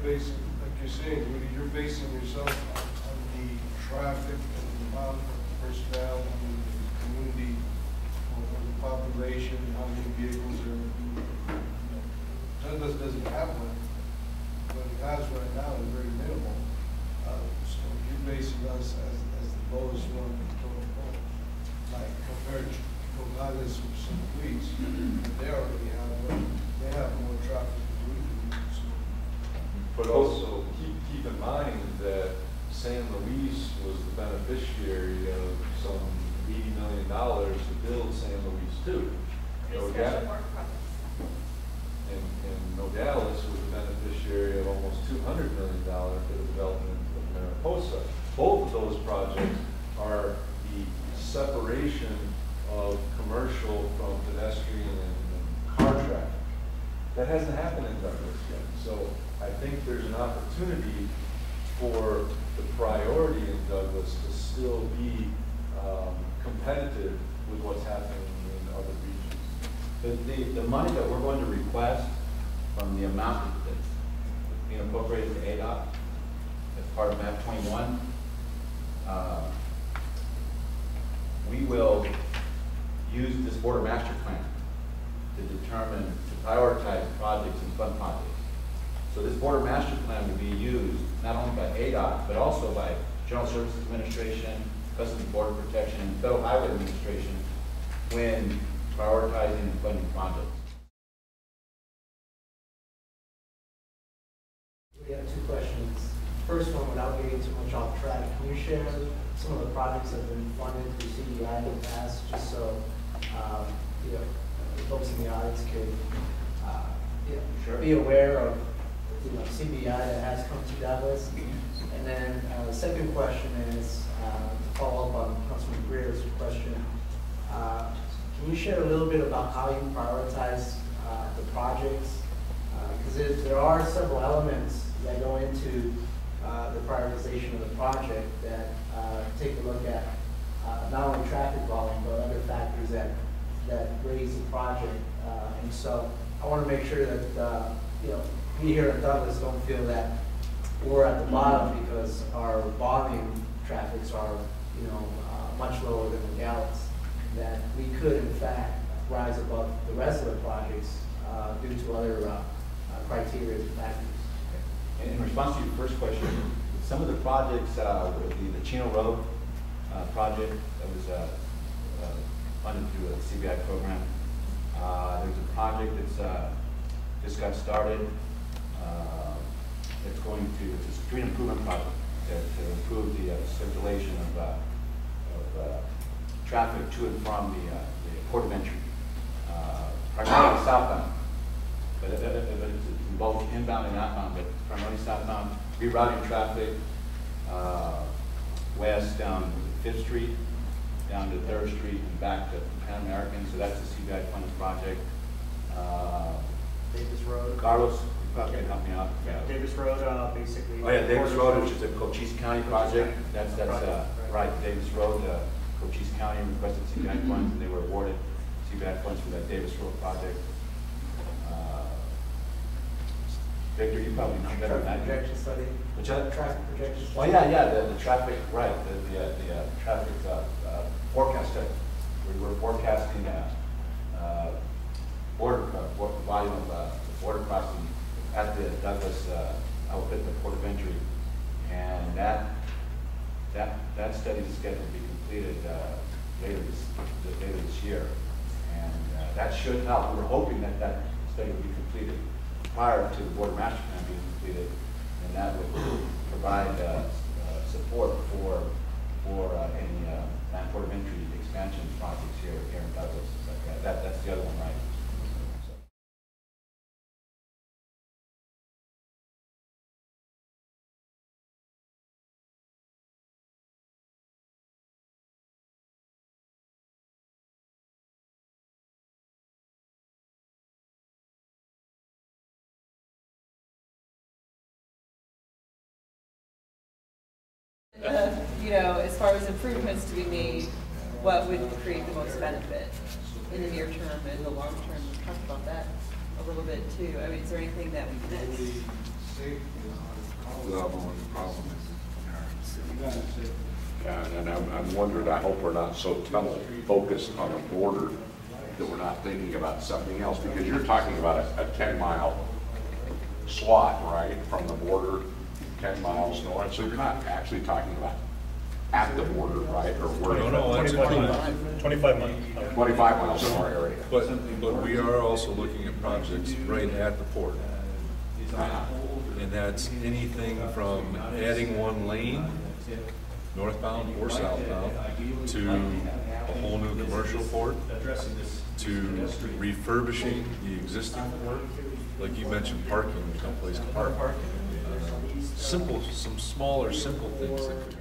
basing, like you're saying, Rudy, you're basing yourself on the traffic and the amount of personnel in the community, or the population, how many vehicles are, Douglas doesn't have one. What it has right now is very minimal. So you're basing us as the lowest one in total cost. Like compared to Nogales or St. Luis, they already have one. They have more traffic than we do. So. But also keep in mind that San Luis was the beneficiary of some $80 million to build San Luis too. And Nogales was the beneficiary of almost $200 million for the development of Mariposa. Both of those projects are the separation of commercial from pedestrian and car traffic. That hasn't happened in Douglas yet. So I think there's an opportunity for the priority in Douglas to still be competitive with what's happening in other regions. The money that we're going to request from the amount that's being appropriated to ADOT as part of MAP 21, we will use this border master plan to determine, to prioritize projects and fund projects. So this border master plan will be used not only by ADOT, but also by General Services Administration, Customs and Border Protection, and Federal Highway Administration when prioritizing and funding projects. We have two questions. First one, without getting too much off track, can you share some of the projects that have been funded through CBI in the past, just so the folks in the audience could be aware of CBI that has come to Douglas? And then the second question is to follow up on Councilman Greer's question. Can you share a little bit about how you prioritize the projects? Because there are several elements that go into the prioritization of the project that take a look at not only traffic volume, but other factors that raise the project. And so I want to make sure that we here in Douglas don't feel that we're at the bottom because our volume traffics are much lower than the Nogales. That we could in fact rise above the rest of the projects due to other criteria and factors. In response to your first question, some of the projects, the Chino Road project that was funded through a CBI program. There's a project that's just got started. It's a street improvement project to improve the circulation of traffic to and from the port of entry, primarily southbound. But it's both inbound and outbound, but primarily southbound, rerouting traffic west down 5th Street, down to 3rd Street, and back to Pan American. So that's a CBI funded project. Davis Road. Carlos, you probably can help me out. Yeah, Davis Road, basically. Oh yeah, Davis Road, which is a Cochise County project. That's right. Davis Road, Cochise County requested CBI funds, and they were awarded CBI funds for that Davis Road project. Victor, you probably know better than that. Projection study. Which other? Traffic projection Oh study. yeah, the traffic, right, the traffic forecast study. We're forecasting volume of border crossing at the Douglas outfit, the port of entry, and that study is scheduled to be completed later this year, and that should help. We're hoping that study will be completed prior to the border master plan being completed, and that would provide support for any land port of entry expansion projects here in Douglas. That's the other one, right? As far as improvements to be made, what would create the most benefit in the near term and the long term? We talked about that a little bit too. I mean, is there anything that we missed? safety is Well, problem. Yeah, and I'm wondering, I hope we're not so tunnel focused on a border that we're not thinking about something else, because you're talking about a 10-mile swath, right, from the border, 10 miles north, so you're not actually talking about at the border, right, or where? No, that's 25 miles. 25 miles in our area. But we are also looking at projects right at the port. And that's anything from adding one lane, northbound or southbound, to a whole new commercial port, to refurbishing the existing port. Like you mentioned, parking, there's no place to park. Some smaller, simple things that could